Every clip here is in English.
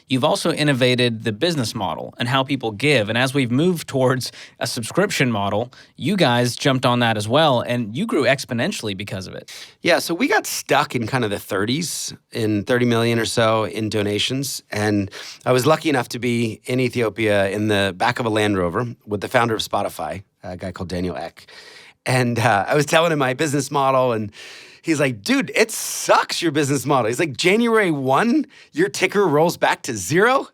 you've also innovated the business model and how people give. And as we've moved towards a subscription model, you guys jumped on that as well, and you grew exponentially because of it. Yeah, so we got stuck in kind of the 30s, in 30 million or so in donations. And I was lucky enough to be in Ethiopia in the back of a Land Rover with the founder of Spotify, a guy called Daniel Ek. And I was telling him my business model, and he's like, dude, it sucks, your business model. He's like, January 1, your ticker rolls back to 0,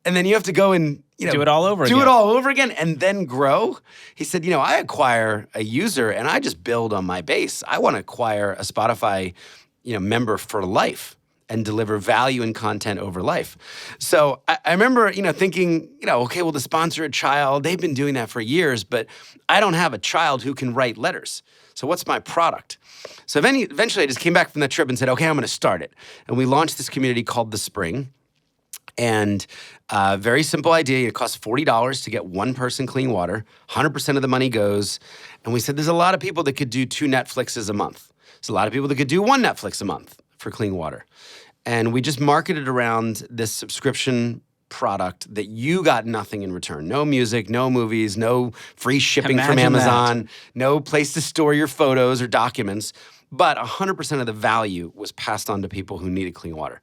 and then you have to go and do it all over again. Do it all over again and then grow. He said, I acquire a user and I just build on my base. I want to acquire a Spotify, member for life and deliver value and content over life. So I remember, thinking, okay, well, to sponsor a child, they've been doing that for years, but I don't have a child who can write letters. So what's my product? So eventually I just came back from that trip and said, okay, I'm going to start it. And we launched this community called The Spring. And very simple idea. It costs $40 to get one person clean water. 100% of the money goes. And we said there's a lot of people that could do 2 Netflixes a month. There's a lot of people that could do 1 Netflix a month for clean water. And we just marketed around this subscription product that you got nothing in return. No music, no movies, no free shipping from Amazon, no place to store your photos or documents. But 100% of the value was passed on to people who needed clean water.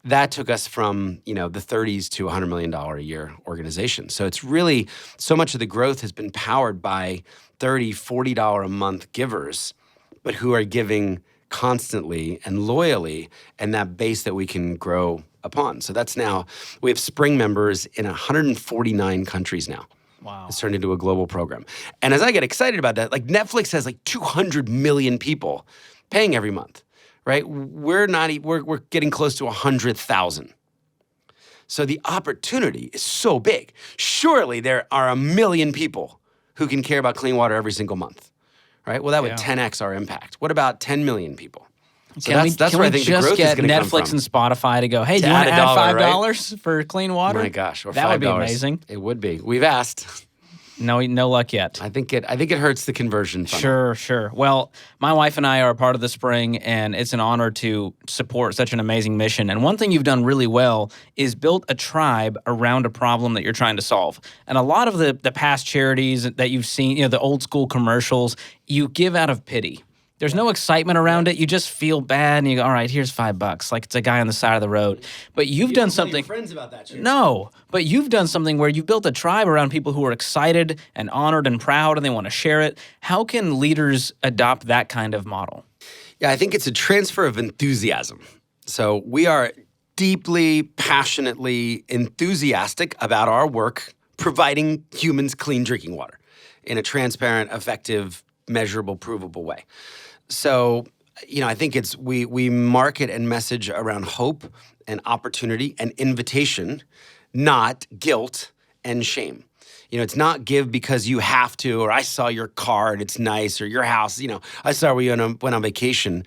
That took us from, the 30s to $100 million a year organization. So it's really, so much of the growth has been powered by $30, $40 a month givers, but who are giving constantly and loyally, and that base that we can grow upon. So that's now, we have Spring members in 149 countries now. Wow. It's turned into a global program. And as I get excited about that, like Netflix has like 200 million people paying every month. Right? We're getting close to 100,000. So the opportunity is so big. Surely there are 1 million people who can care about clean water every single month. Right? Well, that would 10x our impact. What about 10 million people? So that's where I think the growth is going to come from. Netflix and Spotify to go, hey, do you want to add $5 for clean water? Oh my gosh, or $5. That would be amazing. It would be. We've asked. No luck yet. I think it hurts the conversion funnel. Sure. Well, my wife and I are a part of the Spring, and it's an honor to support such an amazing mission. And one thing you've done really well is built a tribe around a problem that you're trying to solve. And a lot of the past charities that you've seen, the old school commercials, you give out of pity. There's no excitement around it. You just feel bad, and you go, all right, here's $5. Like it's a guy on the side of the road. But you've done something. You friends about that shit. No, but you've done something where you've built a tribe around people who are excited and honored and proud, and they want to share it. How can leaders adopt that kind of model? Yeah, I think it's a transfer of enthusiasm. So we are deeply, passionately enthusiastic about our work providing humans clean drinking water in a transparent, effective, measurable, provable way. So, I think it's we market and message around hope and opportunity and invitation, not guilt and shame. It's not give because you have to, or I saw your car and it's nice, or your house, I saw where you went on vacation.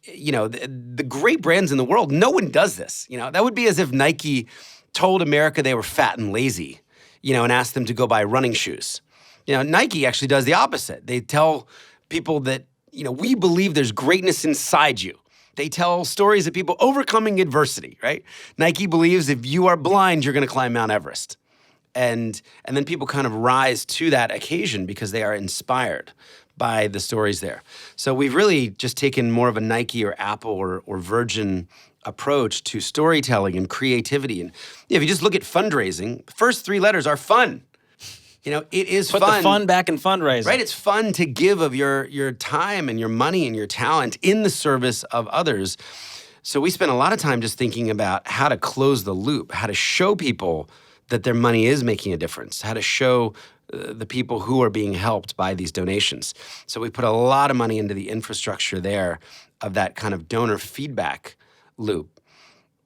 The great brands in the world, no one does this. That would be as if Nike told America they were fat and lazy, and asked them to go buy running shoes. Nike actually does the opposite. They tell people that, we believe there's greatness inside you. They tell stories of people overcoming adversity, right? Nike believes if you are blind, you're going to climb Mount Everest. And then people kind of rise to that occasion because they are inspired by the stories there. So we've really just taken more of a Nike or Apple or Virgin approach to storytelling and creativity. And if you just look at fundraising, the first 3 letters are fun. It is fun. Put the fun back in fundraising. Right? It's fun to give of your time and your money and your talent in the service of others. So we spend a lot of time just thinking about how to close the loop, how to show people that their money is making a difference, how to show the people who are being helped by these donations. So we put a lot of money into the infrastructure there of that kind of donor feedback loop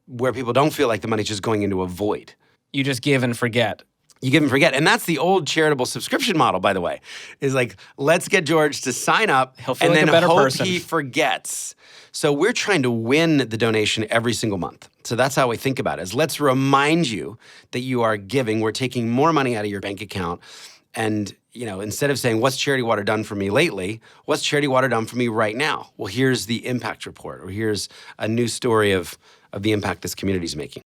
where people don't feel like the money's just going into a void. You just give and forget. You give and forget. And that's the old charitable subscription model, by the way, is like, let's get George to sign up and then hope he forgets. So we're trying to win the donation every single month. So that's how we think about it, is let's remind you that you are giving. We're taking more money out of your bank account. And, instead of saying, what's Charity Water done for me lately? What's Charity Water done for me right now? Well, here's the impact report, or here's a new story of the impact this community is making.